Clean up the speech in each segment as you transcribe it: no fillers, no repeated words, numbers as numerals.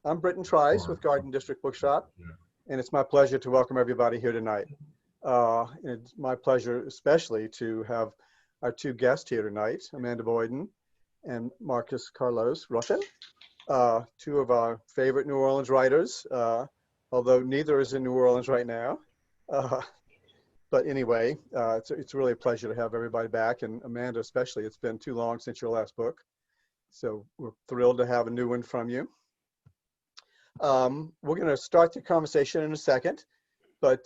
I'm Britton Trice with Garden District Bookshop, and it's my pleasure to welcome everybody here tonight. It's my pleasure especially to have our two guests here tonight, Amanda Boyden and Maurice Carlos Ruffin, two of our favorite New Orleans writers, although neither is in New Orleans right now. But anyway, it's really a pleasure to have everybody back, and Amanda especially. It's been too long since your last book, so we're thrilled to have a new one from you. We're going to start the conversation in a second, but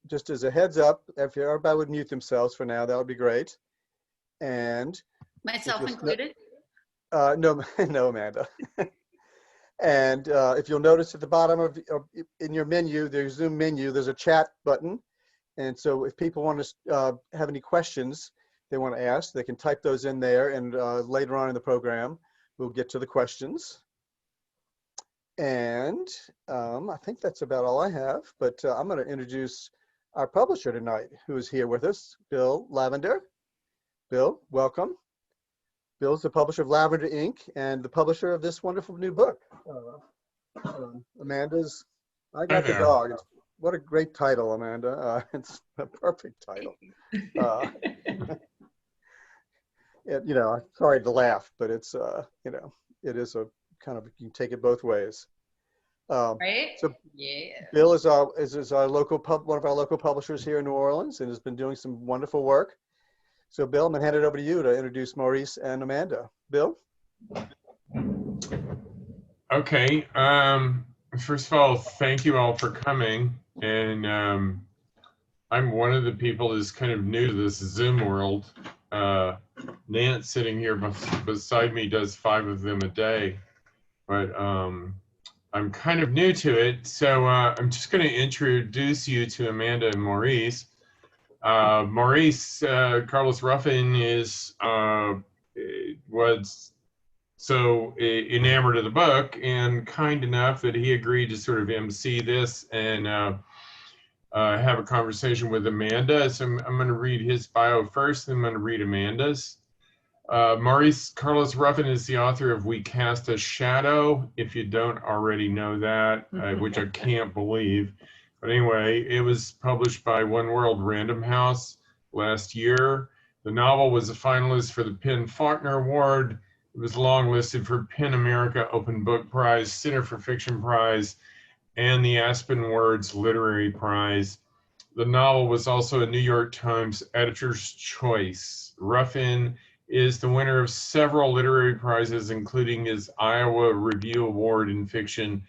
just as a heads up, if everybody would mute themselves for now, that would be great. And myself included? No, no, Amanda. And if you'll notice at the bottom of in your menu, there's Zoom menu, there's a chat button. And so if people want to have any questions they want to ask, they can type those in there, and later on in the program, we'll get to the questions. And I think that's about all I have, but I'm going to introduce our publisher tonight, who is here with us, Bill Lavender. Bill, welcome. Bill's the publisher of Lavender Inc. and the publisher of this wonderful new book. Amanda's I Got the Dog. What a great title, Amanda. It's a perfect title. You know, I'm sorry to laugh, but it's, you know, it is a kind of, you can take it both ways. Right? So yeah. Bill is our local one of our local publishers here in New Orleans, and has been doing some wonderful work. So Bill, I'm gonna hand it over to you to introduce Maurice and Amanda. Bill? Okay, first of all, thank you all for coming. And I'm one of the people who's kind of new to this Zoom world. Nance sitting here beside me does 5 of them a day, but I'm kind of new to it. So I'm just gonna introduce you to Amanda and Maurice. Maurice Carlos Ruffin was so enamored of the book and kind enough that he agreed to sort of MC this and have a conversation with Amanda. So I'm going to read his bio first, then I'm going to read Amanda's. Maurice Carlos Ruffin is the author of We Cast a Shadow, if you don't already know that, which I can't believe. But anyway, it was published by One World Random House last year. The novel was a finalist for the PEN Faulkner Award. It was longlisted for PEN America Open Book Prize, Center for Fiction Prize, and the Aspen Words Literary Prize. The novel was also a New York Times Editor's Choice. Ruffin is the winner of several literary prizes, including his Iowa Review Award in Fiction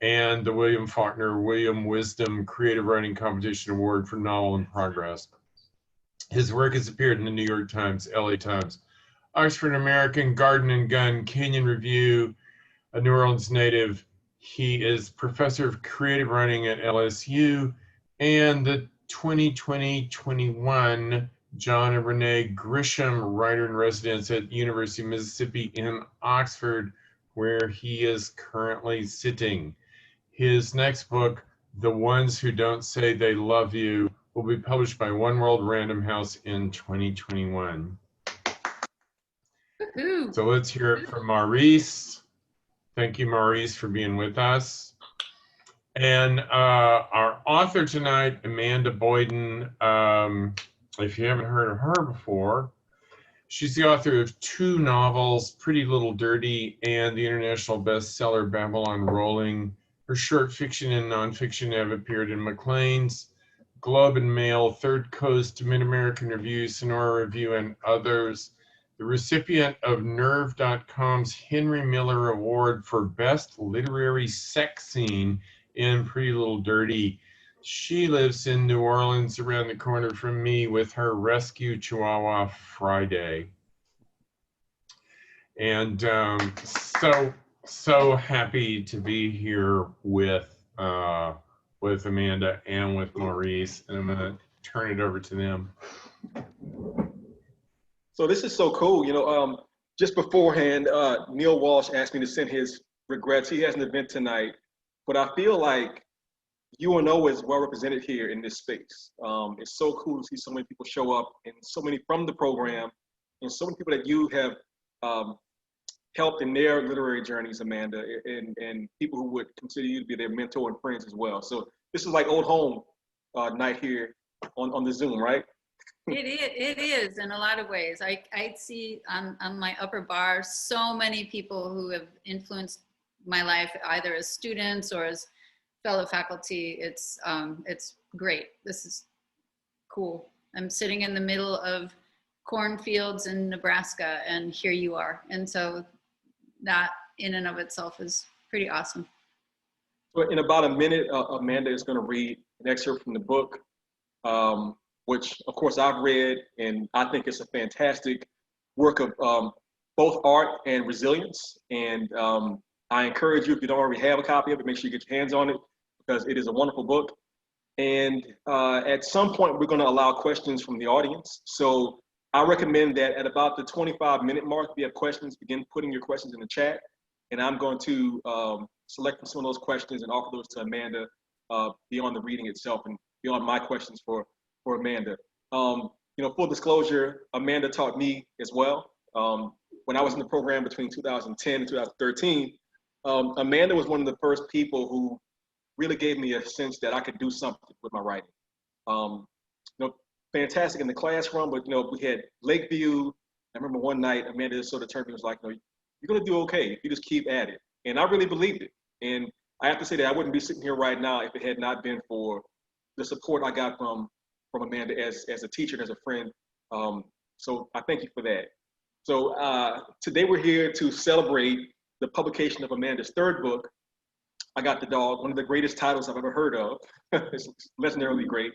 and the William Faulkner William Wisdom Creative Writing Competition Award for Novel in Progress. His work has appeared in the New York Times, LA Times, Oxford American, Garden and Gun, Kenyon Review, a New Orleans native. He is professor of creative writing at LSU and the 2020-21 John and Renee Grisham Writer in Residence at University of Mississippi in Oxford, where he is currently sitting. His next book, The Ones Who Don't Say They Love You, will be published by One World Random House in 2021. So let's hear it from Maurice. Thank you, Maurice, for being with us. And our author tonight, Amanda Boyden, if you haven't heard of her before, she's the author of 2 novels, Pretty Little Dirty and the international bestseller Babylon Rolling. Her short fiction and nonfiction have appeared in Maclean's, Globe and Mail, Third Coast, Mid-American Review, Sonora Review, and others. The recipient of Nerve.com's Henry Miller Award for Best Literary Sex Scene in Pretty Little Dirty. She lives in New Orleans, around the corner from me, with her rescue Chihuahua, Friday. And so happy to be here with Amanda and with Maurice, and I'm going to turn it over to them. So this is so cool. You know, just beforehand, Neil Walsh asked me to send his regrets. He has an event tonight, but I feel like UNO is well represented here in this space. It's so cool to see so many people show up, and so many from the program, and so many people that you have helped in their literary journeys, Amanda, and people who would consider you to be their mentor and friends as well. So this is like old home night here on the Zoom, right? It is in a lot of ways. I see on my upper bar so many people who have influenced my life, either as students or as fellow faculty. It's great. This is cool. I'm sitting in the middle of cornfields in Nebraska, and here you are. And so that in and of itself is pretty awesome. So in about a minute, Amanda is going to read an excerpt from the book, which of course I've read, and I think it's a fantastic work of both art and resilience. And I encourage you, if you don't already have a copy of it, make sure you get your hands on it, because it is a wonderful book. And at some point, we're going to allow questions from the audience. So I recommend that at about the 25-minute mark, if you have questions, begin putting your questions in the chat. And I'm going to select some of those questions and offer those to Amanda beyond the reading itself and beyond my questions for Amanda. You know, full disclosure, Amanda taught me as well. When I was in the program between 2010 and 2013, Amanda was one of the first people who really gave me a sense that I could do something with my writing. You know, fantastic in the classroom, but you know, we had Lakeview. I remember one night Amanda just sort of turned to me and was like, "No, you're gonna do okay if you just keep at it." And I really believed it. And I have to say that I wouldn't be sitting here right now if it had not been for the support I got from Amanda as a teacher and as a friend. So I thank you for that. So today we're here to celebrate the publication of Amanda's third book, I Got the Dog, one of the greatest titles I've ever heard of. It's legendarily great.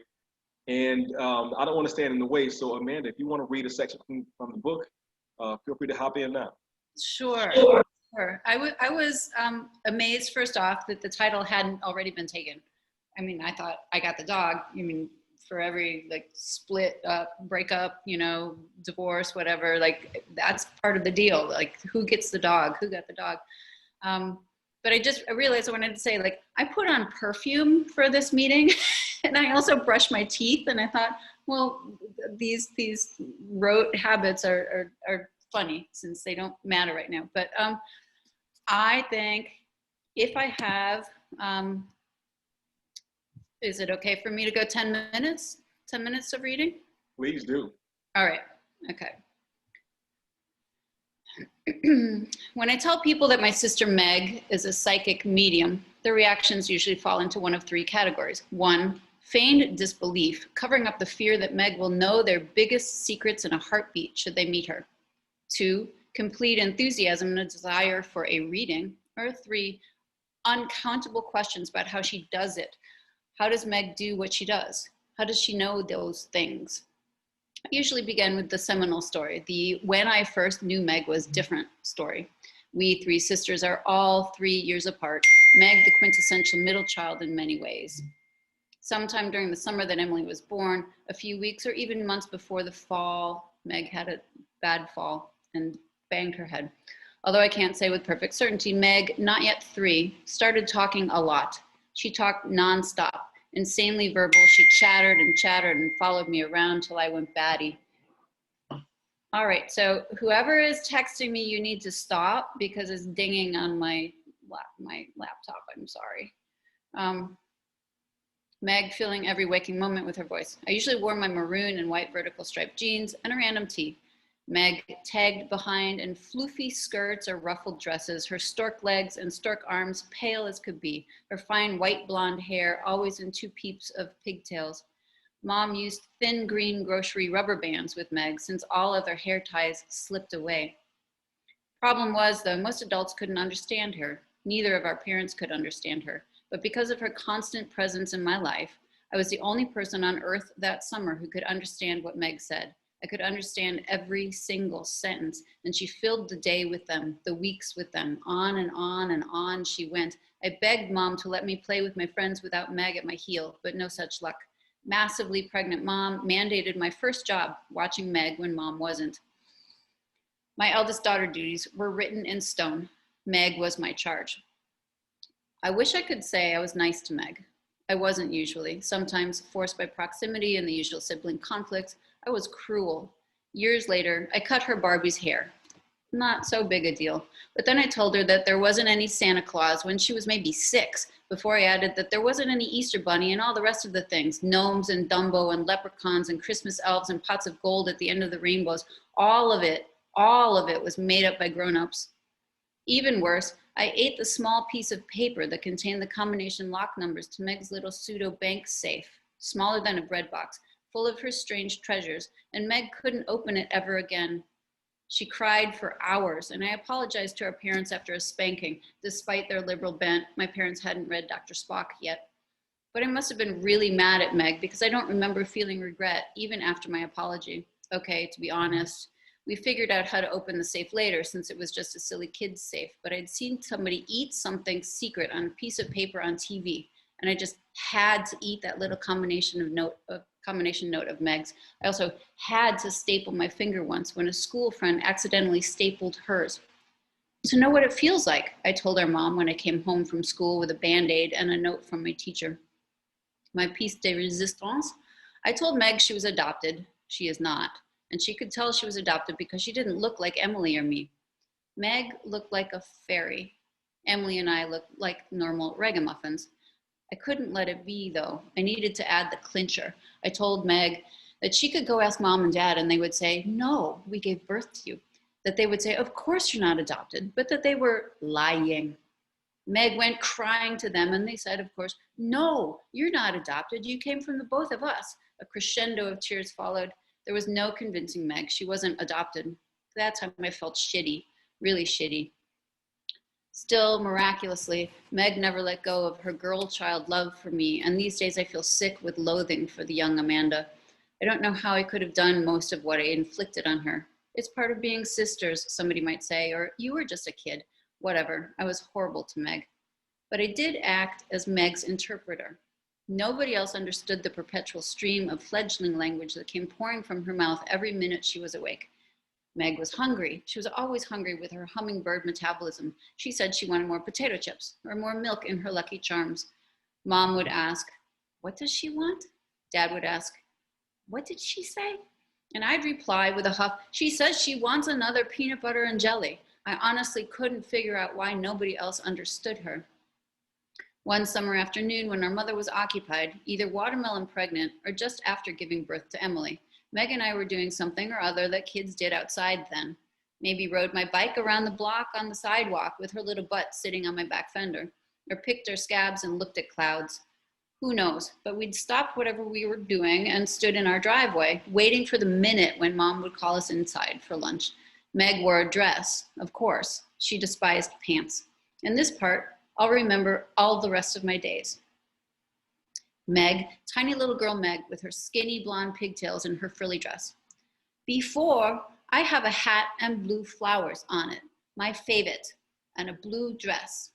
And I don't want to stand in the way. So Amanda, if you want to read a section from the book, feel free to hop in now. Sure. I was amazed, first off, that the title hadn't already been taken. I mean, I thought I got the dog. I mean, for every like split up, breakup, you know, divorce, whatever, like that's part of the deal. Like who gets the dog? Who got the dog? But I realized I wanted to say, like, I put on perfume for this meeting and I also brushed my teeth, and I thought, well, these rote habits are funny since they don't matter right now. But I think if I have, is it okay for me to go 10 minutes? 10 minutes of reading? Please do. All right, okay. When I tell people that my sister Meg is a psychic medium, their reactions usually fall into one of three categories. One, feigned disbelief, covering up the fear that Meg will know their biggest secrets in a heartbeat should they meet her. Two, complete enthusiasm and a desire for a reading. Or three, uncountable questions about how she does it. How does Meg do what she does? How does she know those things? I usually begin with the seminal story, the when I first knew Meg was different story. We three sisters are all 3 years apart. Meg, the quintessential middle child in many ways. Sometime during the summer that Emily was born, a few weeks or even months before the fall, Meg had a bad fall and banged her head. Although I can't say with perfect certainty, Meg, not yet 3, started talking a lot. She talked nonstop, insanely verbal. She chattered and followed me around till I went batty. All right, so whoever is texting me, you need to stop because it's dinging on my laptop. I'm sorry. Meg filling every waking moment with her voice. I usually wore my maroon and white vertical striped jeans and a random tee. Meg tagged behind in floofy skirts or ruffled dresses, her stork legs and stork arms pale as could be, her fine white blonde hair always in 2 peeps of pigtails. Mom used thin green grocery rubber bands with Meg since all other hair ties slipped away. Problem was, though, most adults couldn't understand her. Neither of our parents could understand her. But because of her constant presence in my life, I was the only person on earth that summer who could understand what Meg said. I could understand every single sentence, and she filled the day with them, the weeks with them, on and on she went. I begged Mom to let me play with my friends without Meg at my heel, but no such luck. Massively pregnant Mom mandated my first job, watching Meg when Mom wasn't. My eldest daughter duties were written in stone. Meg was my charge. I wish I could say I was nice to Meg. I wasn't usually, sometimes forced by proximity and the usual sibling conflicts. I was cruel. Years later, I cut her Barbie's hair. Not so big a deal. But then I told her that there wasn't any Santa Claus when she was maybe 6, before I added that there wasn't any Easter Bunny and all the rest of the things, gnomes and Dumbo and leprechauns and Christmas elves and pots of gold at the end of the rainbows. All of it was made up by grown-ups. Even worse, I ate the small piece of paper that contained the combination lock numbers to Meg's little pseudo bank safe, smaller than a bread box, full of her strange treasures, and Meg couldn't open it ever again. She cried for hours, and I apologized to our parents after a spanking. Despite their liberal bent, my parents hadn't read Dr. Spock yet. But I must have been really mad at Meg because I don't remember feeling regret, even after my apology. Okay, to be honest, we figured out how to open the safe later since it was just a silly kid's safe, but I'd seen somebody eat something secret on a piece of paper on TV, and I just had to eat that little combination note of Meg's. I also had to staple my finger once when a school friend accidentally stapled hers. To know what it feels like, I told our mom when I came home from school with a Band-Aid and a note from my teacher. My piece de resistance, I told Meg she was adopted. She is not. And she could tell she was adopted because she didn't look like Emily or me. Meg looked like a fairy. Emily and I looked like normal ragamuffins. I couldn't let it be, though. I needed to add the clincher. I told Meg that she could go ask Mom and Dad, and they would say, no, we gave birth to you. That they would say, of course you're not adopted, but that they were lying. Meg went crying to them, and they said, of course, no, you're not adopted. You came from the both of us. A crescendo of tears followed. There was no convincing Meg. She wasn't adopted. That time I felt shitty, really shitty. Still, miraculously, Meg never let go of her girl child love for me, and these days I feel sick with loathing for the young Amanda. I don't know how I could have done most of what I inflicted on her. It's part of being sisters, somebody might say, or you were just a kid. Whatever, I was horrible to Meg. But I did act as Meg's interpreter. Nobody else understood the perpetual stream of fledgling language that came pouring from her mouth every minute she was awake. Meg was hungry. She was always hungry with her hummingbird metabolism. She said she wanted more potato chips or more milk in her Lucky Charms. Mom would ask, what does she want? Dad would ask, what did she say? And I'd reply with a huff, she says she wants another peanut butter and jelly. I honestly couldn't figure out why nobody else understood her. One summer afternoon when our mother was occupied, either watermelon pregnant or just after giving birth to Emily, Meg and I were doing something or other that kids did outside then. Maybe rode my bike around the block on the sidewalk with her little butt sitting on my back fender, or picked our scabs and looked at clouds. Who knows, but we'd stopped whatever we were doing and stood in our driveway, waiting for the minute when Mom would call us inside for lunch. Meg wore a dress, of course. She despised pants. And this part, I'll remember all the rest of my days. Meg, tiny little girl Meg with her skinny blonde pigtails and her frilly dress. Before, I have a hat and blue flowers on it, my favorite, and a blue dress.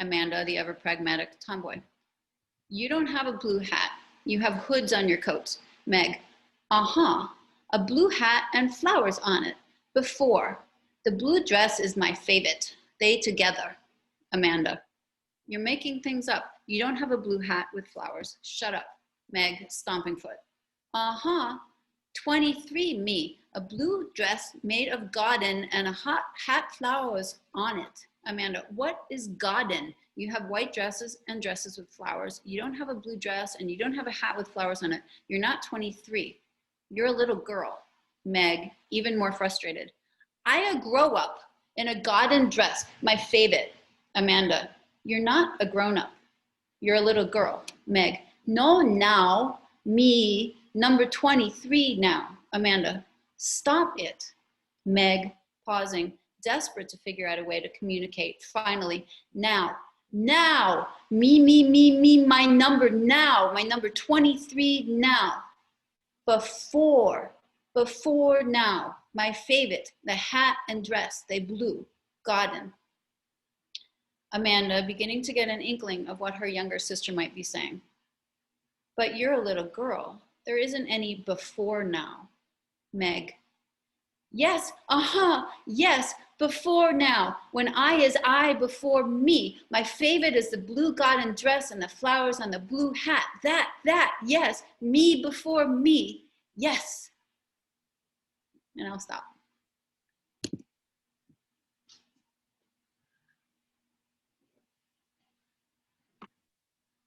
Amanda, the ever-pragmatic tomboy. You don't have a blue hat. You have hoods on your coats. Meg, a blue hat and flowers on it. Before, the blue dress is my favorite. They together. Amanda, you're making things up. You don't have a blue hat with flowers. Shut up. Meg, stomping foot. 23 me. A blue dress made of garden and a hot hat flowers on it. Amanda, what is garden? You have white dresses and dresses with flowers. You don't have a blue dress and you don't have a hat with flowers on it. You're not 23. You're a little girl. Meg, even more frustrated. I grow up in a garden dress, my favorite. Amanda, you're not a grown-up. You're a little girl. Meg, no now, me, number 23 now. Amanda, stop it. Meg, pausing, desperate to figure out a way to communicate. Finally, now, me, my number now, my number 23 now. Before now, my favorite, the hat and dress, they blue, garden. Amanda, beginning to get an inkling of what her younger sister might be saying. But you're a little girl. There isn't any before now. Meg, yes, yes, before now. When I is I before me. My favorite is the blue garden dress and the flowers on the blue hat. That, yes, me before me. Yes. And I'll stop.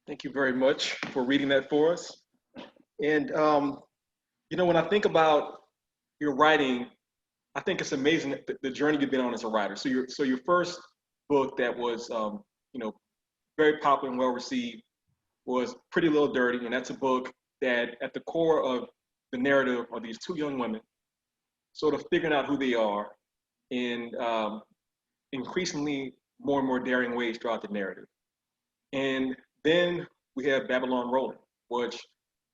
Thank you very much for reading that for us. And, when I think about your writing, I think it's amazing the journey you've been on as a writer. So your first book that was, very popular and well received was Pretty Little Dirty. And that's a book that at the core of the narrative are these two young women sort of figuring out who they are in increasingly more and more daring ways throughout the narrative. And then we have Babylon Rolling, which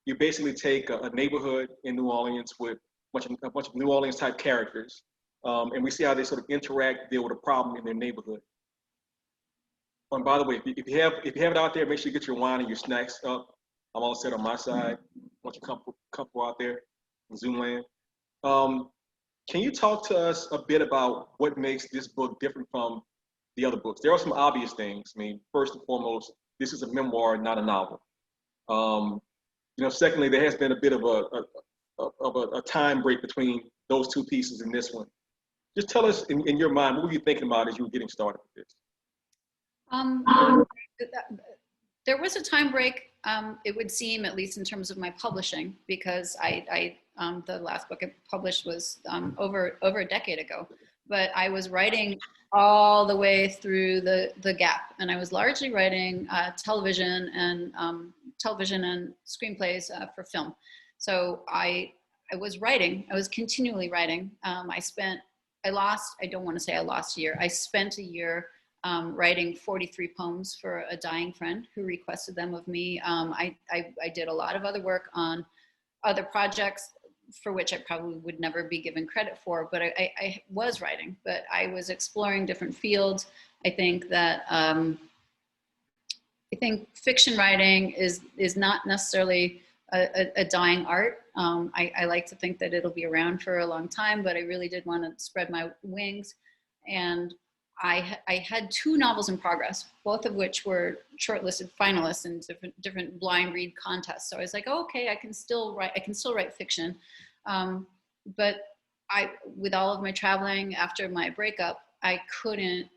you basically take a neighborhood in New Orleans with a bunch of New Orleans type characters, and we see how they sort of interact, deal with a problem in their neighborhood. And by the way, if you have it out there, make sure you get your wine and your snacks up. I'm all set on my side. Once you comfortable out there in Zoom land. Can you talk to us a bit about what makes this book different from the other books? There are some obvious things. I mean, first and foremost, this is a memoir, not a novel. Secondly, there has been a bit of a time break between those two pieces in this one. Just tell us, in your mind, what were you thinking about as you were getting started with this? There was a time break, it would seem, at least in terms of my publishing, because the last book I published was over a decade ago. But I was writing all the way through the gap, and I was largely writing television and screenplays for film. So I was continually writing. I don't want to say I lost a year. I spent a year writing 43 poems for a dying friend who requested them of me. I did a lot of other work on other projects for which I probably would never be given credit for, but I was writing, but I was exploring different fields. I think that, fiction writing is not necessarily a dying art. I like to think that it'll be around for a long time, but I really did want to spread my wings. And I had 2 novels in progress, both of which were shortlisted finalists in different blind read contests. So I was like, oh, okay, I can still write fiction. But with all of my traveling after my breakup, I couldn't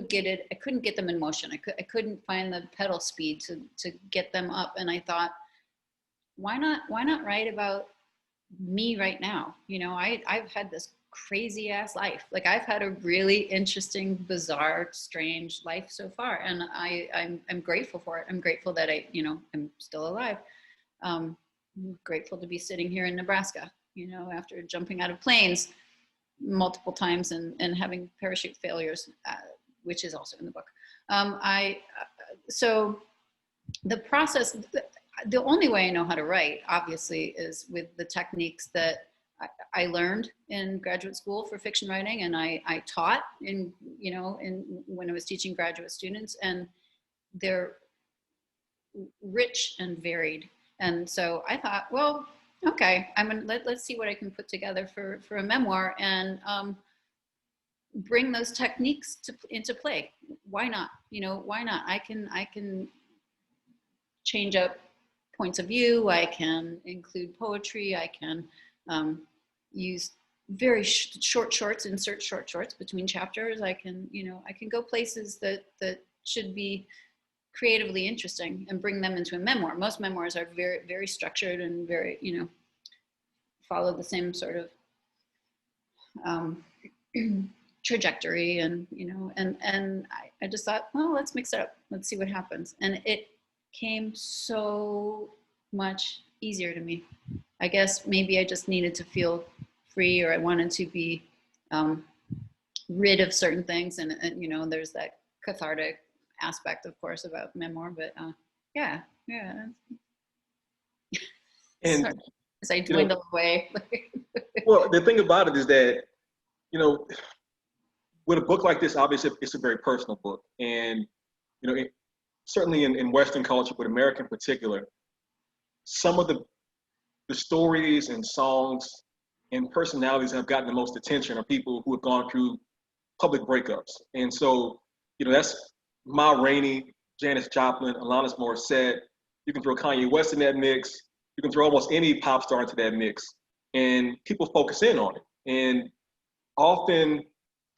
get them in motion. I couldn't find the pedal speed to get them up. And I thought, why not write about me right now? I've had this crazy ass life. Like, I've had a really interesting, bizarre, strange life so far. And I'm grateful for it. I'm grateful that I'm still alive. I'm grateful to be sitting here in Nebraska, after jumping out of planes multiple times and having parachute failures, which is also in the book. So the process, the only way I know how to write, obviously, is with the techniques that I learned in graduate school for fiction writing, and I taught when I was teaching graduate students, and they're rich and varied. And so I thought, well, okay, let's see what I can put together for a memoir, and bring those techniques into play. Why not? Why not? I can change up points of view. I can include poetry. I can use very short shorts, insert short shorts between chapters. I can go places that should be creatively interesting and bring them into a memoir. Most memoirs are very, very structured and very, follow the same sort of trajectory, and I just thought, well, let's mix it up. Let's see what happens. And it came so much easier to me. I guess maybe I just needed to feel free, or I wanted to be rid of certain things. And there's that cathartic aspect, of course, about memoir, but yeah. And sorry, as I dwindle away. Well, the thing about it is that, with a book like this, obviously it's a very personal book. And, certainly in Western culture, but American in particular, some of the stories and songs and personalities that have gotten the most attention are people who have gone through public breakups. And so, that's Ma Rainey, Janis Joplin, Alanis Morissette. You can throw Kanye West in that mix. You can throw almost any pop star into that mix, and people focus in on it. And often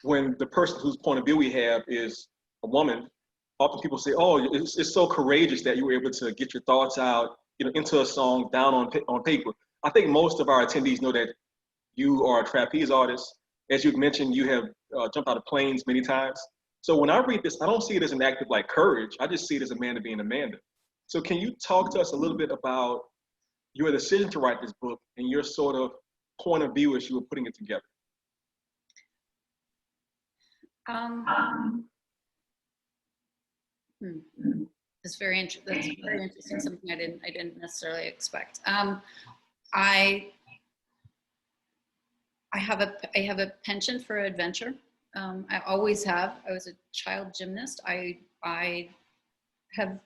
when the person whose point of view we have is a woman, often people say, oh, it's so courageous that you were able to get your thoughts out, into a song down on paper. I think most of our attendees know that you are a trapeze artist. As you've mentioned, you have jumped out of planes many times. So when I read this, I don't see it as an act of like courage. I just see it as Amanda being Amanda. So can you talk to us a little bit about your decision to write this book and your sort of point of view as you were putting it together? That's very interesting. Something I didn't necessarily expect. I have a penchant for adventure. I always have. I was a child gymnast. I have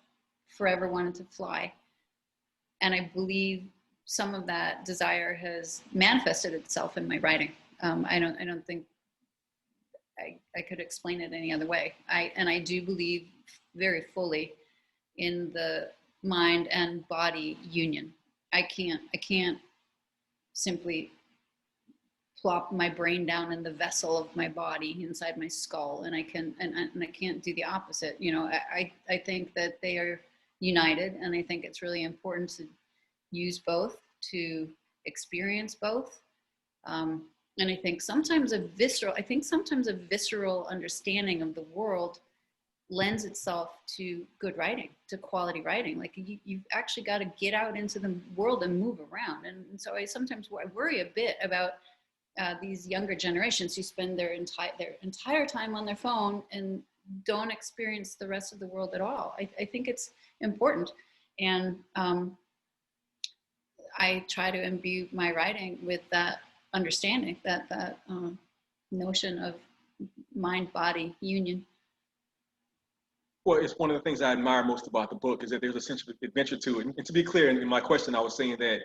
forever wanted to fly, and I believe some of that desire has manifested itself in my writing. I don't think I could explain it any other way. I do believe very fully in the mind and body union. I can't simply plop my brain down in the vessel of my body inside my skull, and I can't do the opposite. I think that they are united, and I think it's really important to use both, to experience both. And I think sometimes a visceral understanding of the world lends itself to good writing, to quality writing. Like you've actually got to get out into the world and move around. And so I worry a bit about these younger generations who spend their entire time on their phone and don't experience the rest of the world at all. I think it's important. And I try to imbue my writing with that understanding, that notion of mind-body union. Well, it's one of the things I admire most about the book is that there's a sense of adventure to it. And to be clear, in my question, I was saying that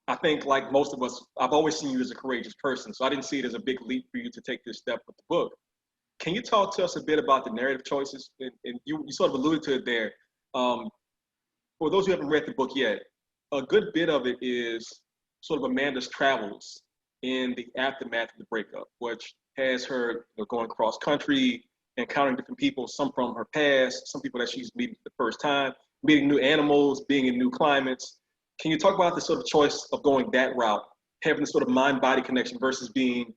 I think, like most of us, I've always seen you as a courageous person. So I didn't see it as a big leap for you to take this step with the book. Can you talk to us a bit about the narrative choices? And you sort of alluded to it there. For those who haven't read the book yet, a good bit of it is sort of Amanda's travels in the aftermath of the breakup, which has her going cross country, encountering different people, some from her past, some people that she's meeting for the first time, meeting new animals, being in new climates. Can you talk about the sort of choice of going that route, having the sort of mind-body connection versus being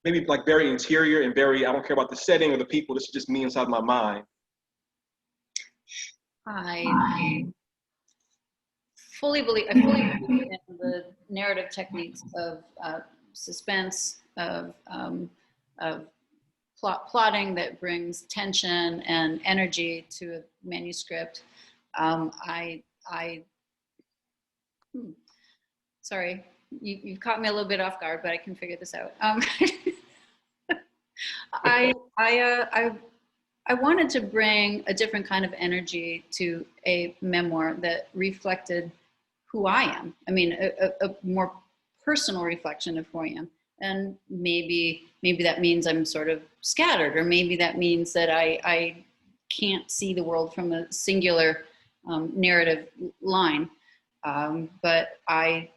maybe like very interior and very, I don't care about the setting or the people, this is just me inside my mind? I fully believe in the narrative techniques of suspense, of plotting that brings tension and energy to a manuscript. Sorry, you've caught me a little bit off guard, but I can figure this out. I wanted to bring a different kind of energy to a memoir that reflected who I am. I mean, a more personal reflection of who I am. And maybe that means I'm sort of scattered, or maybe that means that I can't see the world from a singular narrative line. But I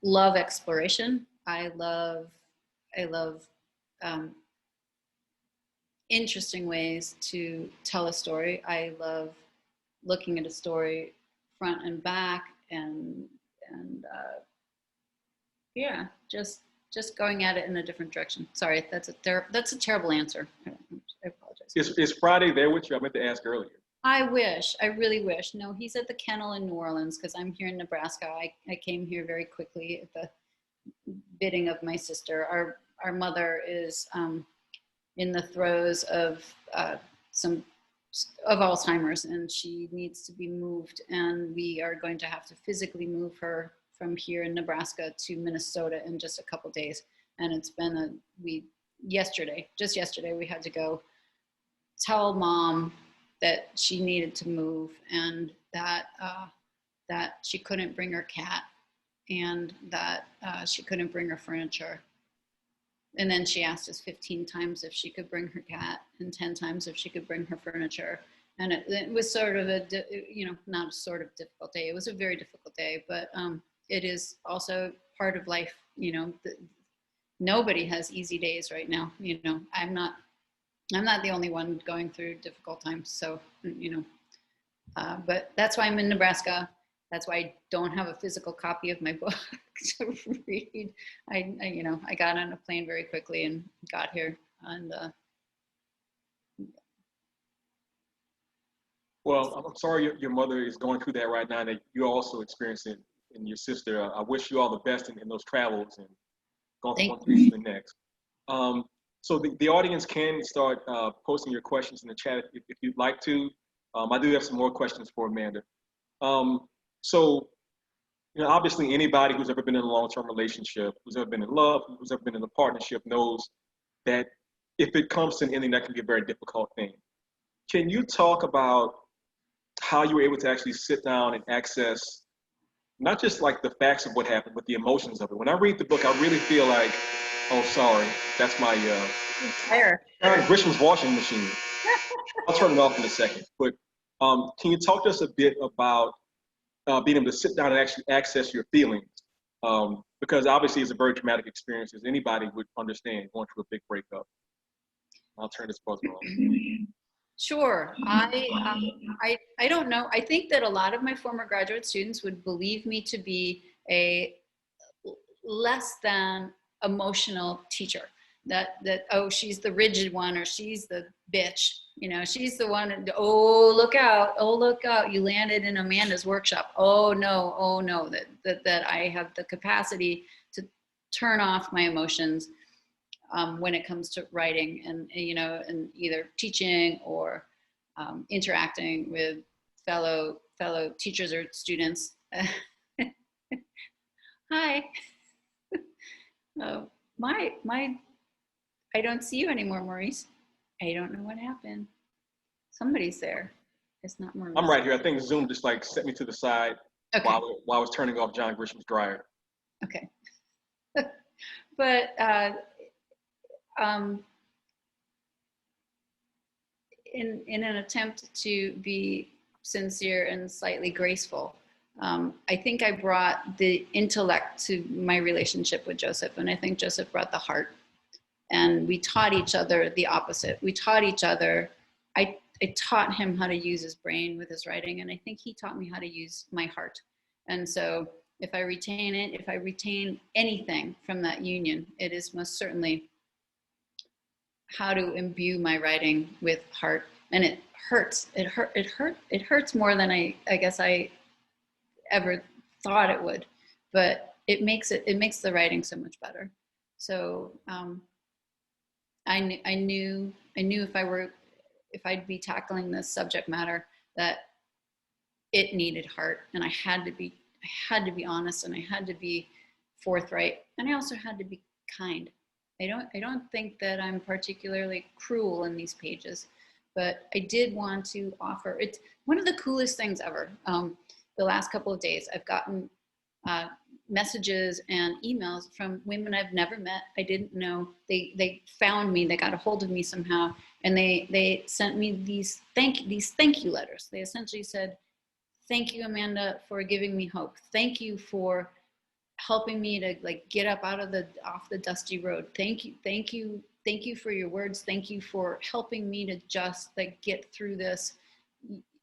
love exploration. I love interesting ways to tell a story. I love looking at a story front and back, and yeah, just going at it in a different direction. Sorry, that's a terrible answer. I apologize. Is Friday there with you? I meant to ask earlier. I really wish. No, he's at the kennel in New Orleans because I'm here in Nebraska. I came here very quickly at the bidding of my sister. Our mother is in the throes of Alzheimer's, and she needs to be moved, and we are going to have to physically move her from here in Nebraska to Minnesota in just a couple days. And it's been just yesterday we had to go tell Mom that she needed to move, and that she couldn't bring her cat, and that she couldn't bring her furniture. And then she asked us 15 times if she could bring her cat, and 10 times if she could bring her furniture. And it was sort of not a sort of difficult day. It was a very difficult day, but it is also part of life. nobody has easy days right now. You know, I'm not the only one going through difficult times. So, you know, but that's why I'm in Nebraska. That's why I don't have a physical copy of my book to read. You know, I got on a plane very quickly and got here. And well, I'm sorry your mother is going through that right now, and that you're also experiencing, and your sister. I wish you all the best in those travels and going from one place to the next. So the audience can start posting your questions in the chat if you'd like to. I do have some more questions for Amanda. So, you know, obviously anybody who's ever been in a long-term relationship, who's ever been in love, who's ever been in a partnership knows that if it comes to an ending, that can be a very difficult thing. Can you talk about how you were able to actually sit down and access not just like the facts of what happened, but the emotions of it? When I read the book, I really feel like, oh, sorry, that's my Grisham's washing machine. I'll turn it off in a second. But can you talk to us a bit about being able to sit down and actually access your feelings? Because obviously it's a very traumatic experience, as anybody would understand going through a big breakup. I'll turn this buzzer off. Sure. I don't know. I think that a lot of my former graduate students would believe me to be a less than emotional teacher. That oh, she's the rigid one, or she's the bitch. You know, she's the one. Oh, look out! Oh, look out! You landed in Amanda's workshop. Oh no! That I have the capacity to turn off my emotions when it comes to writing, and you know, and either teaching or interacting with fellow teachers or students. Hi. I don't see you anymore, Maurice. I don't know what happened. Somebody's there. It's not Maurice. I'm right here. I think Zoom just like set me to the side while I was turning off John Grisham's dryer. Okay. But in an attempt to be sincere and slightly graceful, I think I brought the intellect to my relationship with Joseph, and I think Joseph brought the heart. And we taught each other the opposite. We taught each other, I taught him how to use his brain with his writing, and I think he taught me how to use my heart. And so if I retain it, if I retain anything from that union, it is most certainly how to imbue my writing with heart. And it hurts. It hurts more than I guess I ever thought it would, but it makes the writing so much better. So I knew if I'd be tackling this subject matter, that it needed heart, and I had to be honest, and I had to be forthright, and I also had to be kind. I don't think that I'm particularly cruel in these pages, but I did want to offer it. One of the coolest things ever. The last couple of days, I've gotten messages and emails from women I've never met. I didn't know. They found me. They got a hold of me somehow, and they sent me these thank you letters. They essentially said, "Thank you, Amanda, for giving me hope. Thank you for helping me to like get up off the dusty road. Thank you for your words. Thank you for helping me to just like get through this.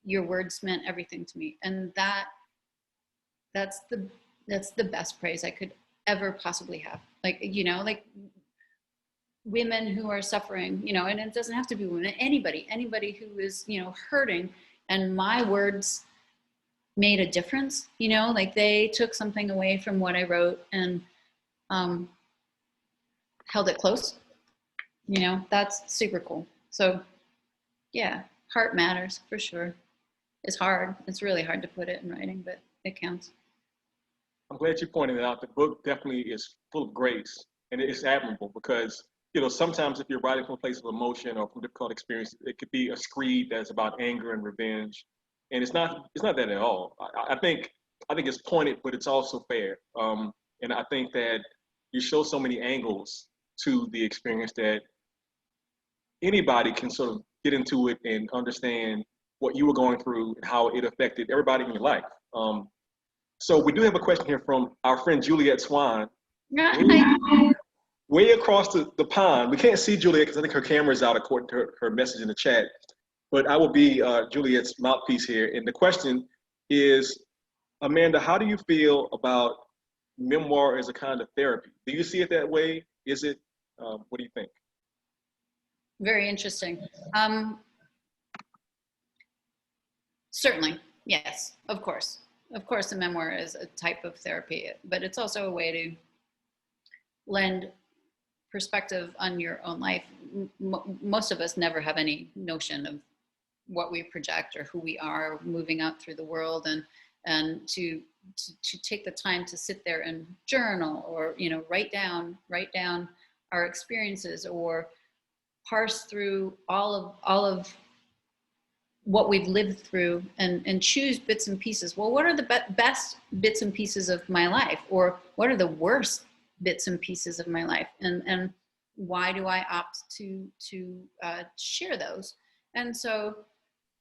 Your words meant everything to me." And that's the best praise I could ever possibly have. Like, you know, like women who are suffering, you know, and it doesn't have to be women, anybody who is, you know, hurting, and my words made a difference, you know, like they took something away from what I wrote and held it close, you know. That's super cool. So yeah, heart matters for sure. It's hard. It's really hard to put it in writing, but it counts. I'm glad you pointed it out. The book definitely is full of grace, and it's admirable because, you know, sometimes if you're writing from a place of emotion or from difficult experience, it could be a screed that's about anger and revenge, and it's not that at all. I think it's pointed, but it's also fair. And I think that you show so many angles to the experience that anybody can sort of get into it and understand what you were going through and how it affected everybody in your life. So we do have a question here from our friend Juliet Swan. way across the pond. We can't see Juliet because I think her camera is out according to her message in the chat. But I will be Juliet's mouthpiece here. And the question is, Amanda, how do you feel about memoir as a kind of therapy? Do you see it that way? Is it? What do you think? Very interesting. Certainly, yes, of course. Of course, a memoir is a type of therapy, but it's also a way to lend perspective on your own life. Most of us never have any notion of what we project or who we are moving out through the world, and to take the time to sit there and journal, or write down our experiences, or parse through all of what we've lived through, and choose bits and pieces. Well, what are the best bits and pieces of my life, or what are the worst bits and pieces of my life, and why do I opt to share those? And so,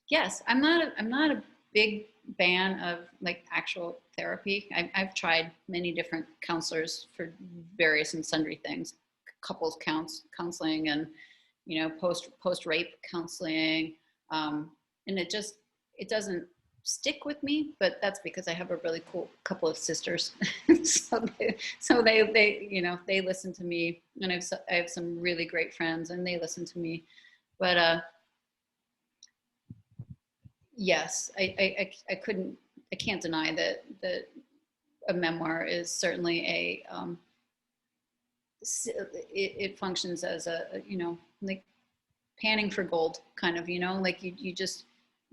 yes, I'm not a big fan of like actual therapy. I've tried many different counselors for various and sundry things, couples counseling, and post rape counseling, and it doesn't stick with me. But that's because I have a really cool couple of sisters, so they listen to me, and I have some really great friends, and they listen to me. But yes, I can't deny that a memoir is certainly it functions as a like panning for gold, kind of, like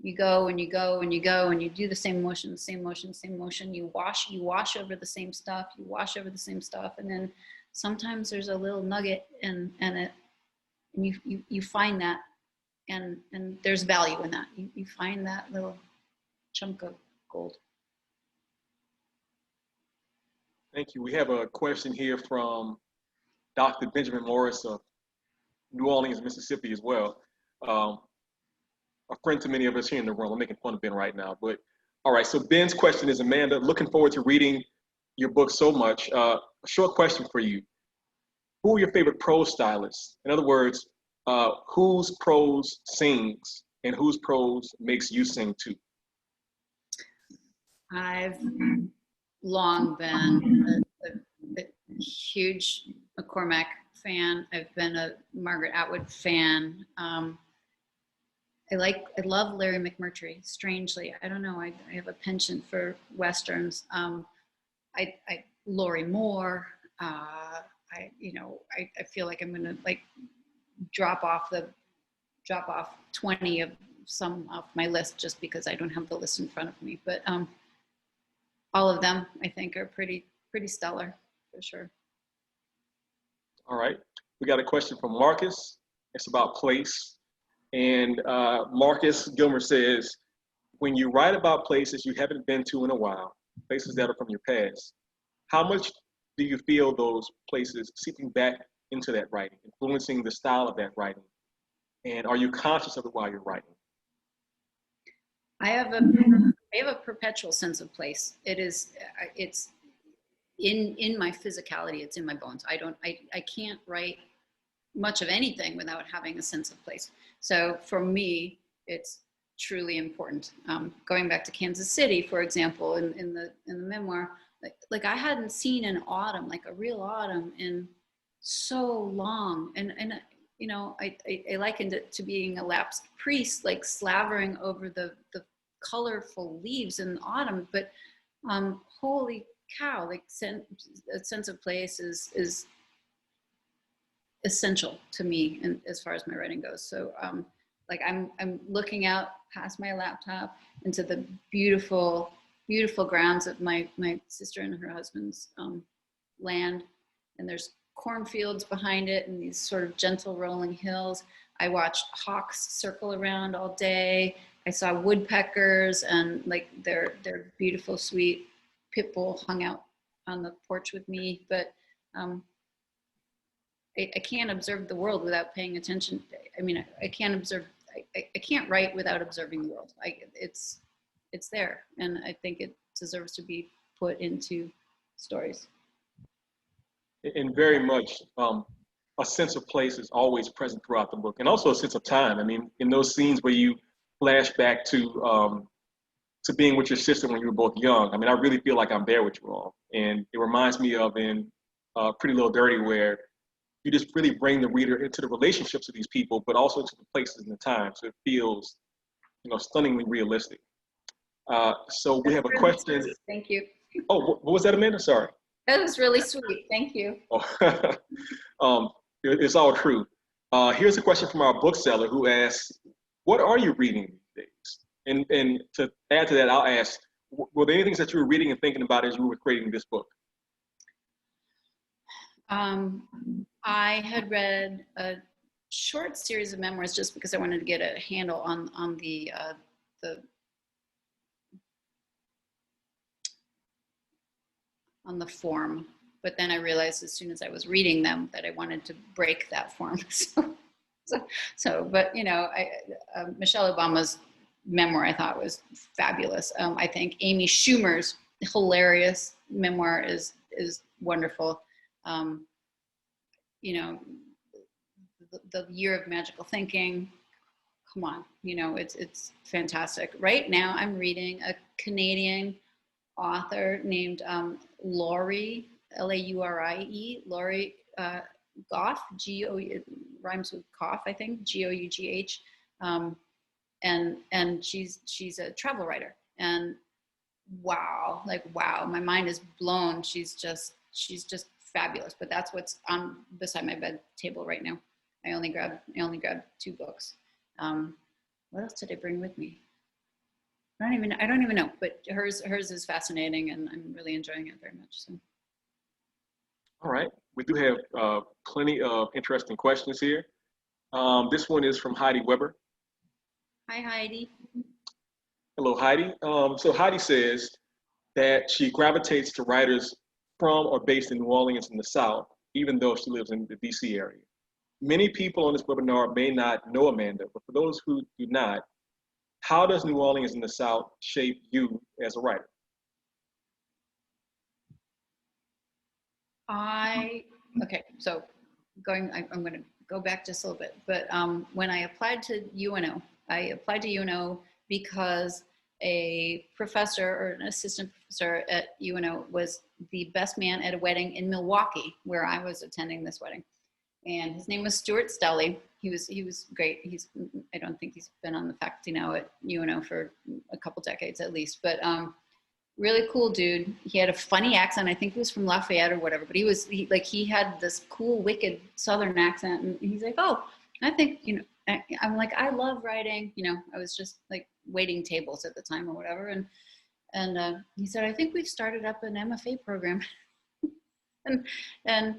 you go and you go and you go and you do the same motion. You wash over the same stuff, and then sometimes there's a little nugget, and you find that, and there's value in that. You find that little chunk of gold. Thank you. We have a question here from Dr. Benjamin Morris of New Orleans, Mississippi as well. A friend to many of us here in the room. I'm making fun of Ben right now, but all right. So Ben's question is, Amanda, looking forward to reading your book so much. A short question for you. Who are your favorite prose stylists? In other words, whose prose sings and whose prose makes you sing too? I've long been a huge McCormack fan. I've been a Margaret Atwood fan. I love Larry McMurtry. Strangely, I don't know. I have a penchant for westerns. Lori Moore. I feel like I'm gonna like drop off 20 of some off my list just because I don't have the list in front of me. But all of them, I think, are pretty stellar for sure. All right, we got a question from Marcus. It's about place. And Marcus Gilmer says, when you write about places you haven't been to in a while, places that are from your past, how much do you feel those places seeping back into that writing, influencing the style of that writing? And are you conscious of it while you're writing? I have a perpetual sense of place. It's in my physicality. It's in my bones. I can't write much of anything without having a sense of place. So for me, it's truly important. Going back to Kansas City, for example, in the memoir, like I hadn't seen an autumn, like a real autumn, in so long, and I likened it to being a lapsed priest, like slavering over the colorful leaves in autumn. But holy cow, like a sense of place is essential to me, and as far as my writing goes. So like I'm looking out past my laptop into the beautiful grounds of my sister and her husband's land, and there's cornfields behind it and these sort of gentle rolling hills. I watched hawks circle around all day. I saw woodpeckers, and like their beautiful sweet pit bull hung out on the porch with me. But I can't observe the world without paying attention. I mean, I can't write without observing the world. It's there, and I think it deserves to be put into stories. And very much a sense of place is always present throughout the book, and also a sense of time. I mean, in those scenes where you flash back to being with your sister when you were both young, I mean, I really feel like I'm there with you all. And it reminds me of in Pretty Little Dirty, where you just really bring the reader into the relationships of these people, but also to the places and the time. So it feels, stunningly realistic. So we have a Really question. sweet. Thank you. Oh, what was that, Amanda? Sorry. That was really sweet. Thank you. Oh, it's all true. Here's a question from our bookseller who asks, what are you reading these days? And to add to that, I'll ask, were there any things that you were reading and thinking about as you were creating this book? I had read a short series of memoirs just because I wanted to get a handle on the form, but then I realized as soon as I was reading them that I wanted to break that form. But Michelle Obama's memoir I thought was fabulous. I think Amy Schumer's hilarious memoir is wonderful. The Year of Magical Thinking. Come on, it's fantastic. Right now, I'm reading a Canadian author named Laurie, Laurie, Laurie Gough, it rhymes with cough, I think, Gough, and she's a travel writer, and wow, my mind is blown. She's just fabulous. But that's what's on beside my bed table right now. I only grabbed 2 books. What else did I bring with me? I don't even know, but hers is fascinating, and I'm really enjoying it very much. So. All right, we do have plenty of interesting questions here. This one is from Heidi Weber. Hi, Heidi. Hello, Heidi. So Heidi says that she gravitates to writers from or based in New Orleans in the South, even though she lives in the DC area. Many people on this webinar may not know Amanda, but for those who do not, how does New Orleans in the South shape you as a writer? Okay, so I'm going to go back just a little bit, but when I applied to UNO, because a professor or an assistant professor at UNO was the best man at a wedding in Milwaukee, where I was attending this wedding. And his name was Stuart Stelly. He was great. I don't think he's been on the faculty now at UNO for a couple decades at least, but really cool dude. He had a funny accent. I think he was from Lafayette or whatever, but he had this cool, wicked Southern accent. And he's like, oh, I think, I'm like, I love writing. I was just like waiting tables at the time or whatever. And he said, I think we've started up an MFA program. and I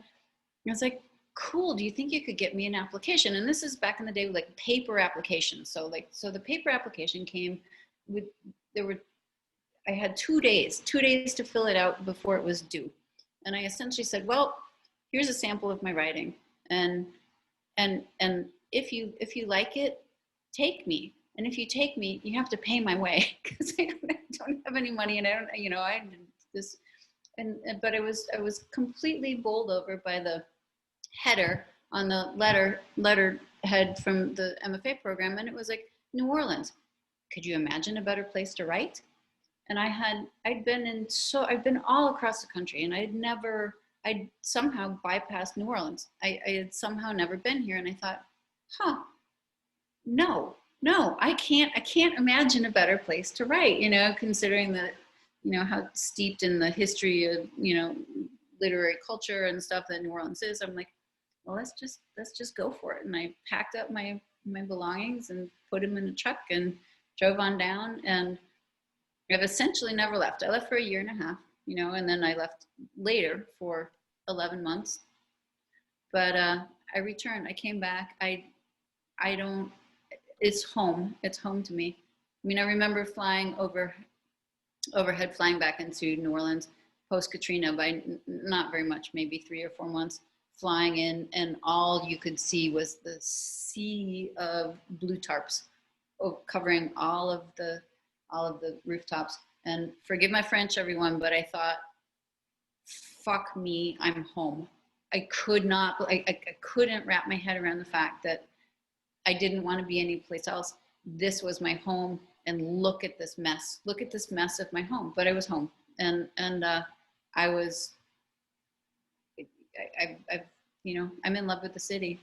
was like, cool, do you think you could get me an application? And this is back in the day with like paper applications. So the paper application came with, I had 2 days to fill it out before it was due. And I essentially said, well, here's a sample of my writing. And if you like it, take me. And if you take me, you have to pay my way, because I don't have any money, and I did this. But I was completely bowled over by the header on the letterhead from the MFA program, and it was like, New Orleans. Could you imagine a better place to write? And I'd been all across the country, and I'd somehow bypassed New Orleans. I had somehow never been here, and I thought, no, I can't imagine a better place to write, considering that, how steeped in the history of, literary culture and stuff that New Orleans is. I'm like, well, let's just go for it. And I packed up my belongings and put them in a truck and drove on down, and I've essentially never left. I left for 1.5 years, and then I left later for 11 months. But I returned. I came back. It's home. It's home to me. I mean, I remember flying overhead, flying back into New Orleans post-Katrina by not very much, maybe 3 or 4 months, flying in, and all you could see was the sea of blue tarps covering all of the rooftops. And forgive my French, everyone, but I thought, fuck me, I'm home. I couldn't wrap my head around the fact that I didn't want to be anyplace else. This was my home, and look at this mess. Look at this mess of my home. But I was home, and I was, I'm in love with the city.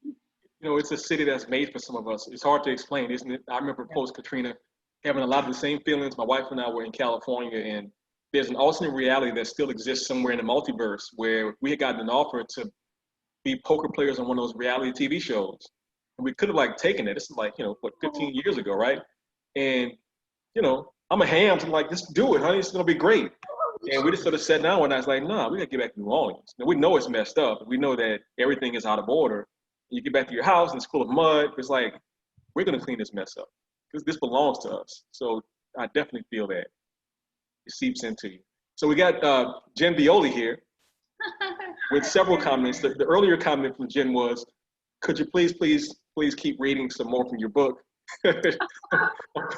You know, it's a city that's made for some of us. It's hard to explain, isn't it? I remember post-Katrina having a lot of the same feelings. My wife and I were in California, and there's an alternate reality that still exists somewhere in the multiverse where we had gotten an offer to be poker players on one of those reality TV shows. And we could have like taken it. This is like, 15 years ago, right? And, I'm a ham. So I'm like, just do it, honey. It's going to be great. And we just sort of sat down one night. I was like, nah, we got to get back to New Orleans. Now, we know it's messed up. We know that everything is out of order. You get back to your house and it's full of mud. It's like, we're going to clean this mess up because this belongs to us. So I definitely feel that it seeps into you. So we got Jen Violi here with several comments. The earlier comment from Jen was, could you please keep reading some more from your book?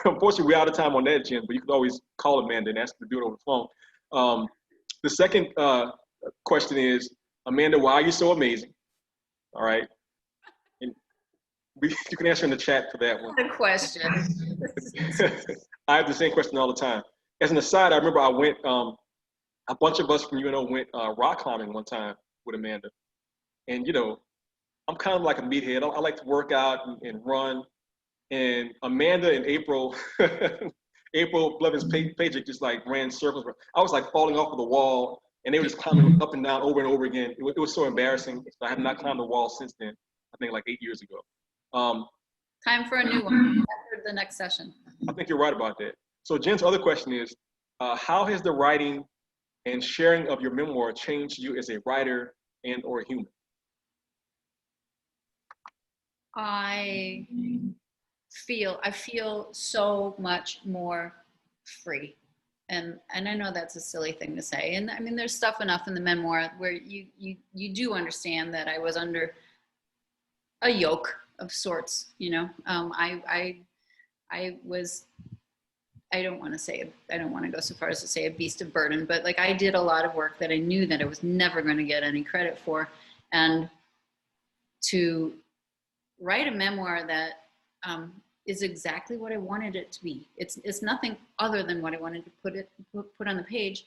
Unfortunately, we're out of time on that, Jen, but you can always call Amanda and ask her to do it over the phone. The second question is, Amanda, why are you so amazing? All right. And you can answer in the chat for that one. What a question. I have the same question all the time. As an aside, I remember I went, a bunch of us from UNO went rock climbing one time with Amanda. And, I'm kind of like a meathead. I like to work out and run. And Amanda and April Blevins-Pajic just like ran circles. I was like falling off of the wall, and they were just climbing up and down over and over again. It was so embarrassing. I have not climbed the wall since then. I think like 8 years ago. Time for a new one after the next session. I think you're right about that. So Jen's other question is, how has the writing and sharing of your memoir changed you as a writer and or a human? I feel so much more free. And I know that's a silly thing to say. And I mean, there's stuff enough in the memoir where you do understand that I was under a yoke of sorts, I was, I don't want to go so far as to say a beast of burden, but like I did a lot of work that I knew that I was never going to get any credit for. And to write a memoir that is exactly what I wanted it to be. It's nothing other than what I wanted to put on the page.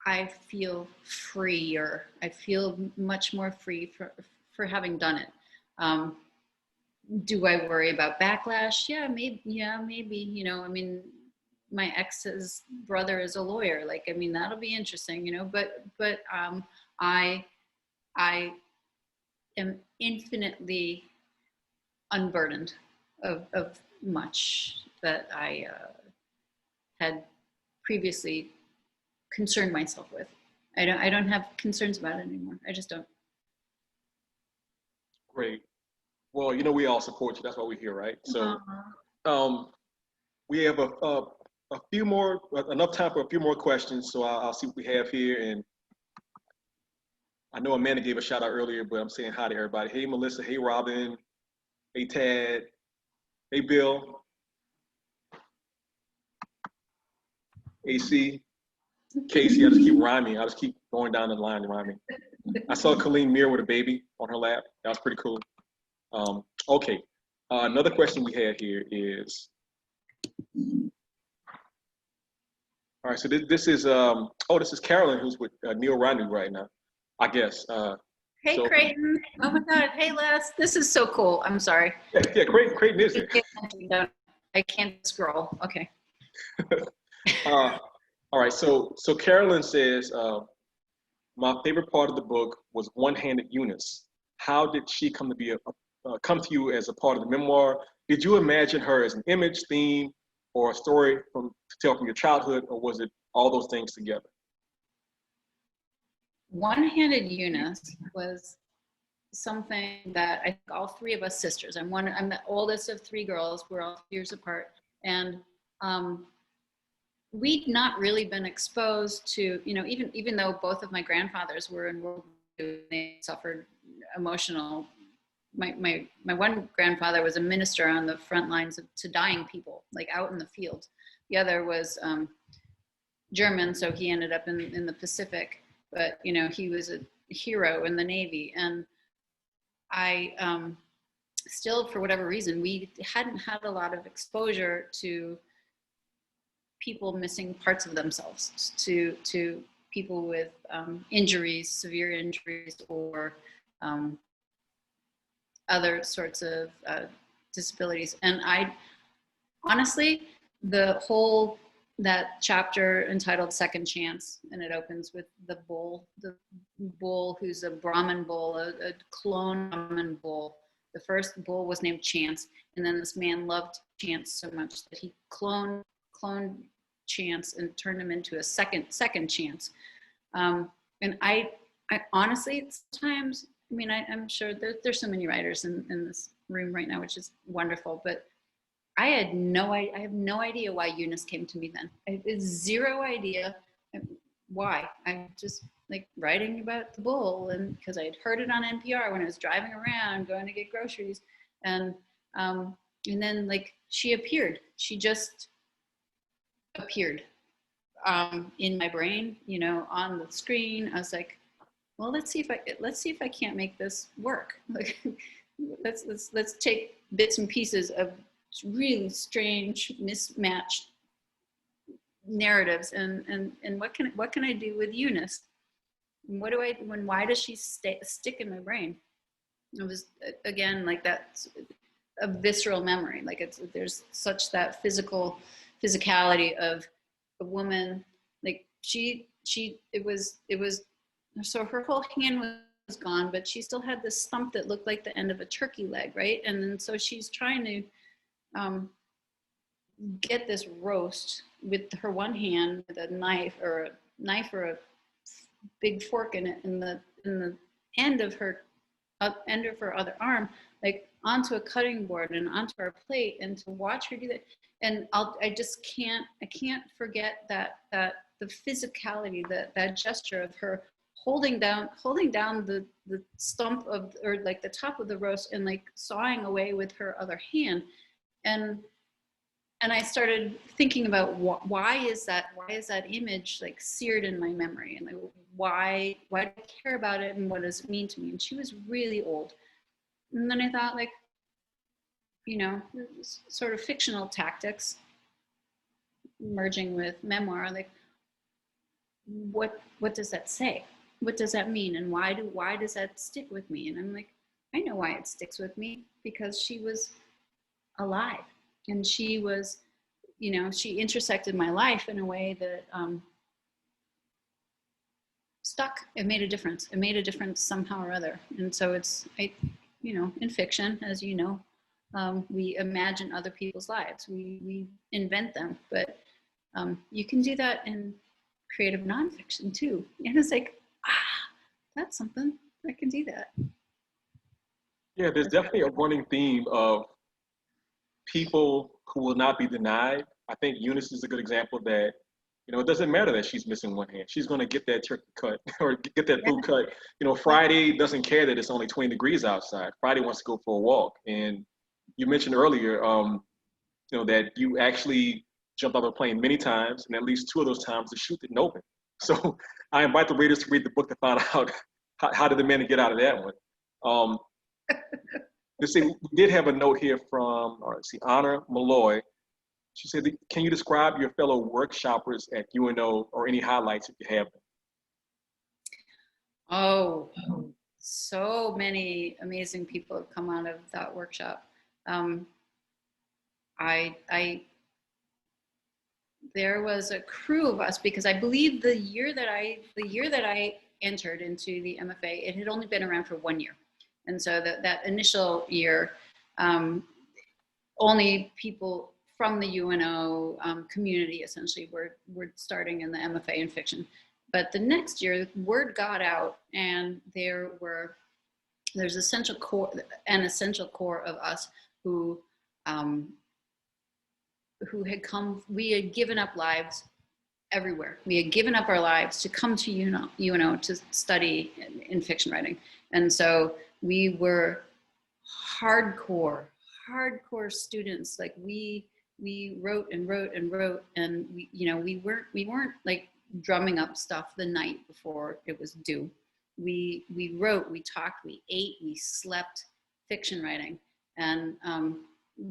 I feel freer. I feel much more free for having done it. Do I worry about backlash? Yeah, maybe. I mean, my ex's brother is a lawyer. Like, I mean, that'll be interesting. But I am infinitely unburdened of much that I had previously concerned myself with. I don't have concerns about it anymore. I just don't. Great. Well, we all support you. That's why we're here, right? So we have a few more, enough time for a few more questions. So I'll see what we have here. And I know Amanda gave a shout out earlier, but I'm saying hi to everybody. Hey, Melissa. Hey, Robin. Hey, Tad. Hey, Bill. AC. Casey. I just keep rhyming. I just keep going down the line and rhyming. I saw Colleen Muir with a baby on her lap. That was pretty cool. Okay. Another question we had here is, all right, so this is Carolyn, who's with Neil Ranu right now, I guess. Hey, Creighton. Oh my God. Hey, Les. This is so cool. I'm sorry. Yeah, Creighton is it. I can't scroll. Okay. All right, so Carolyn says, my favorite part of the book was One-Handed Eunice. How did she come to you as a part of the memoir? Did you imagine her as an image, theme, or a story to tell from your childhood, or was it all those things together? One-Handed Eunice was something that I think all three of us sisters, I'm the oldest of three girls, we're all 3 years apart, and we'd not really been exposed to, even though both of my grandfathers were in World War II, they suffered emotional. My one grandfather was a minister on the front lines to dying people, like out in the field. The other was German, so he ended up in the Pacific, but you know, he was a hero in the Navy. And I still, for whatever reason, we hadn't had a lot of exposure to people missing parts of themselves, to people with injuries, severe injuries, or other sorts of disabilities. And I honestly, that chapter entitled Second Chance, and it opens with the bull who's a Brahmin bull, a clone Brahmin bull. The first bull was named Chance, and then this man loved Chance so much that he cloned Chance and turned him into a second Chance. And I honestly, sometimes, I mean, I'm sure there's so many writers in this room right now, which is wonderful, but I have no idea why Eunice came to me then. I had zero idea why. I'm just like writing about the bull, and because I had heard it on NPR when I was driving around going to get groceries, and then like she appeared. She just appeared in my brain, you know, on the screen. I was like, well, let's see if I can't make this work. Like, let's take bits and pieces of really strange, mismatched narratives, and what can I do with Eunice? And why does she stick in my brain? It was, again, like that's a visceral memory. Like there's such that physicality of a woman. Like it was so her whole hand was gone, but she still had this stump that looked like the end of a turkey leg, right? And then so she's trying to get this roast with her one hand with a knife or a big fork in it, in the end of her other arm, like onto a cutting board and onto our plate, and to watch her do that. And I can't forget that the physicality, that gesture of her holding down the stump of, or like the top of the roast, and like sawing away with her other hand. And I started thinking about why is that image like seared in my memory, and like why do I care about it, and what does it mean to me? And she was really old. And then I thought, like, you know, sort of fictional tactics merging with memoir, like what does that say? What does that mean? And why does that stick with me? And I'm like, I know why it sticks with me, because she was alive. And she was, you know, she intersected my life in a way that stuck. It made a difference. It made a difference somehow or other. And so you know, in fiction, as you know, we imagine other people's lives. We invent them, but you can do that in creative nonfiction too. And it's like, that's something, I can do that. Yeah, there's definitely a running theme of people who will not be denied. I think Eunice is a good example that, you know, it doesn't matter that she's missing one hand. She's going to get that turkey cut or get that food cut. You know, Friday doesn't care that it's only 20 degrees outside. Friday wants to go for a walk. And you mentioned earlier, you know, that you actually jumped off a plane many times, and at least 2 of those times the chute didn't open. So I invite the readers to read the book to find out how did the men get out of that one. Let's see, we did have a note here from, Honor Malloy. She said, can you describe your fellow workshoppers at UNO, or any highlights if you have them? Oh, so many amazing people have come out of that workshop. There was a crew of us, because I believe the year that I entered into the MFA, it had only been around for 1 year. And so that initial year, only people from the UNO community essentially were starting in the MFA in fiction. But the next year, word got out, and there's an essential core of us who had come. We had given up lives everywhere. We had given up our lives to come to UNO to study in fiction writing. And so we were hardcore students. Like we we wrote and wrote and wrote, and we weren't like drumming up stuff the night before it was due. We wrote, we talked, we ate, we slept fiction writing. And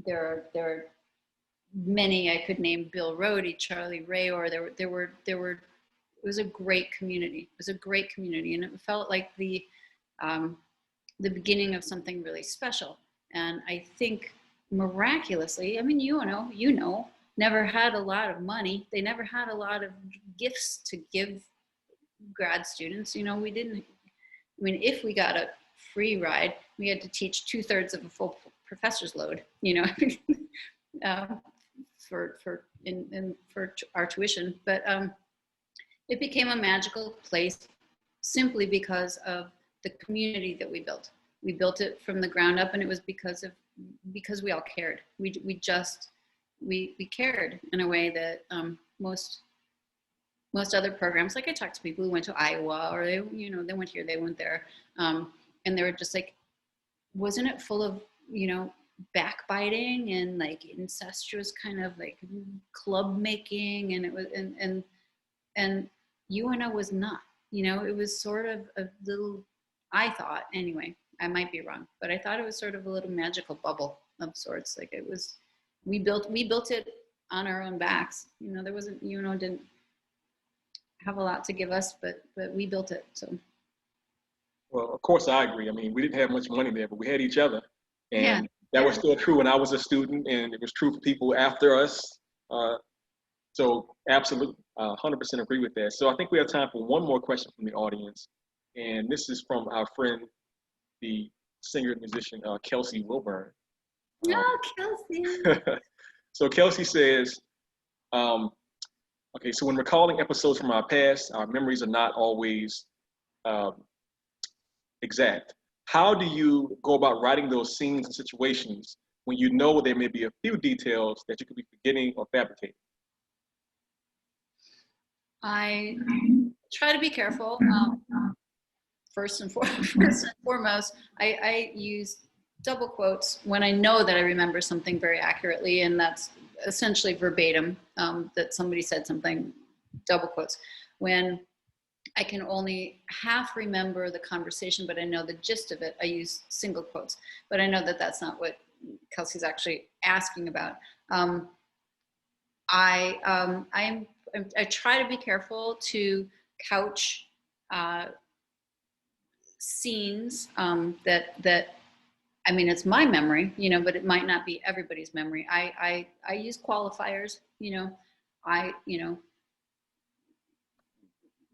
there are many I could name: Bill Rohde, Charlie Rayor. There were. It was a great community. It was a great community, and it felt like the beginning of something really special. And I think miraculously, I mean, you know, never had a lot of money. They never had a lot of gifts to give grad students. You know, we didn't. I mean, if we got a free ride, we had to teach 2/3 of a full professor's load. You know, for our tuition, but it became a magical place simply because of the community that we built. We built it from the ground up, and it was because we all cared. We cared in a way that most other programs, like I talked to people who went to Iowa, or they went here, they went there, and they were just like, wasn't it full of, you know, backbiting and like incestuous kind of like club making? And it was, and UNO was not, you know, it was sort of a little, I thought anyway, I might be wrong, but I thought it was sort of a little magical bubble of sorts. Like it was, we built it on our own backs. You know, there wasn't, UNO didn't have a lot to give us, but we built it. So. Well, of course I agree. I mean, we didn't have much money there, but we had each other. And yeah. That was still true when I was a student, and it was true for people after us. So absolutely, 100% agree with that. So I think we have time for one more question from the audience. And this is from our friend, the singer and musician, Kelsey Wilburn. Kelsey. So Kelsey says, okay, so when recalling episodes from our past, our memories are not always exact. How do you go about writing those scenes and situations when you know there may be a few details that you could be forgetting or fabricating? I try to be careful. First and foremost, I use double quotes when I know that I remember something very accurately, and that's essentially verbatim, that somebody said something, double quotes. When I can only half remember the conversation, but I know the gist of it, I use single quotes. But I know that that's not what Kelsey's actually asking about. I try to be careful to couch scenes that I mean, it's my memory, you know, but it might not be everybody's memory. I use qualifiers, you know,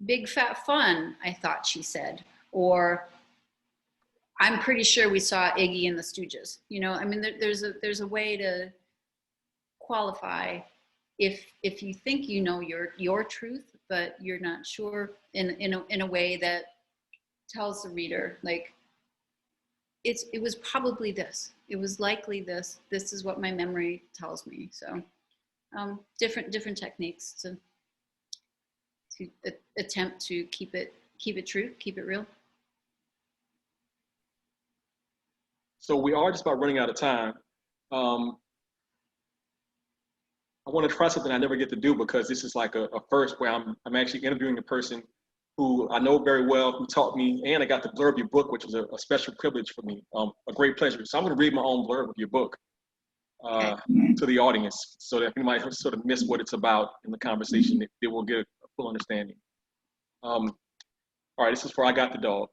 big fat fun, I thought she said, or I'm pretty sure we saw Iggy and the Stooges. You know, I mean, there's a way to qualify if you think you know your truth, but you're not sure, in a way that tells the reader, like, it was probably this, it was likely this is what my memory tells me. So different techniques to attempt to keep it true, keep it real. So we are just about running out of time. I want to try something I never get to do, because this is like a first where I'm actually interviewing a person who I know very well, who taught me, and I got to blurb your book, which was a special privilege for me, a great pleasure. So I'm going to read my own blurb of your book to the audience, so that if anybody sort of missed what it's about in the conversation, they will get a full understanding. All right, this is for I Got the Dog.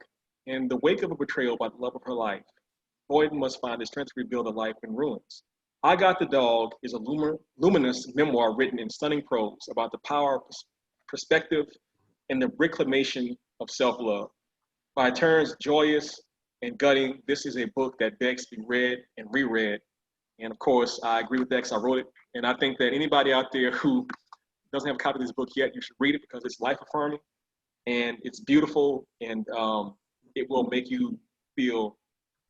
In the wake of a betrayal by the love of her life, Boyden must find the strength to rebuild a life in ruins. I Got the Dog is a luminous memoir written in stunning prose about the power of perspective and the reclamation of self-love. By turns joyous and gutting, this is a book that begs to be read and reread. And of course, I agree with that because I wrote it. And I think that anybody out there who doesn't have a copy of this book yet, you should read it, because it's life-affirming and it's beautiful, and it will make you feel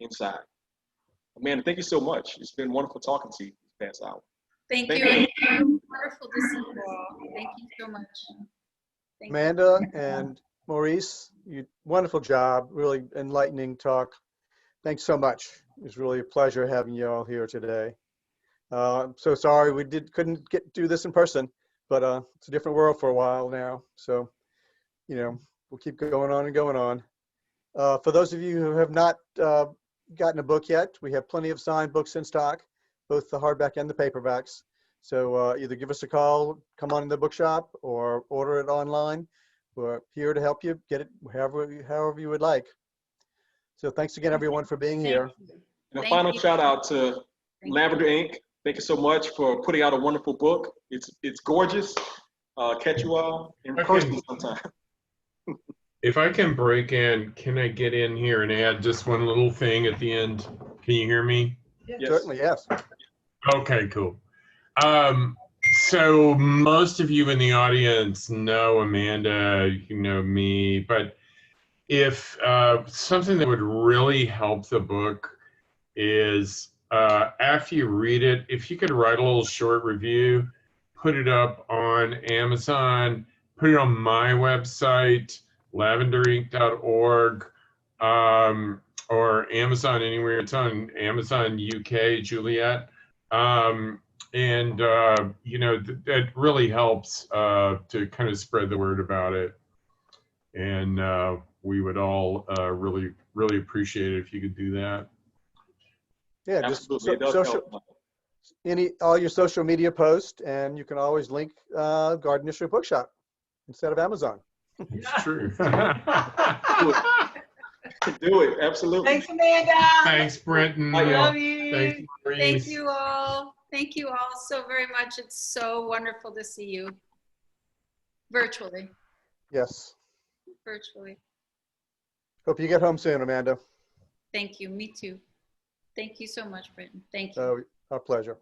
inside. Amanda, thank you so much. It's been wonderful talking to you this past hour. Thank you. Wonderful to see you all. Thank you so much. Thank Amanda and Maurice, wonderful job, really enlightening talk. Thanks so much. It was really a pleasure having you all here today. I'm so sorry we couldn't do this in person, but it's a different world for a while now. So, you know, we'll keep going on and going on. For those of you who have not gotten a book yet, we have plenty of signed books in stock, both the hardback and the paperbacks. So either give us a call, come on in the bookshop, or order it online. We're here to help you get it however you would like. So thanks again, everyone, for being here. And a final shout out to Lavender Inc. Thank you so much for putting out a wonderful book. It's gorgeous. Catch you all in person sometime. If I can break in, can I get in here and add just one little thing at the end? Can you hear me? Yes. Certainly, yes. Okay, cool. So most of you in the audience know Amanda, you know me, but if something that would really help the book is after you read it, if you could write a little short review, put it up on Amazon, put it on my website, lavenderinc.org, or Amazon anywhere. It's on Amazon UK, Juliet. You know, that really helps to kind of spread the word about it. And we would all really, really appreciate it if you could do that. Yeah, Absolutely. All your social media posts, and you can always link Garden District Bookshop instead of Amazon. It's true. Do it. Absolutely. Thanks, Amanda. Thanks, Brenton. I love you. Thanks, Maurice. Thank you all. Thank you all so very much. It's so wonderful to see you virtually. Yes. Virtually. Hope you get home soon, Amanda. Thank you. Me too. Thank you so much, Brenton. Thank you. Our pleasure.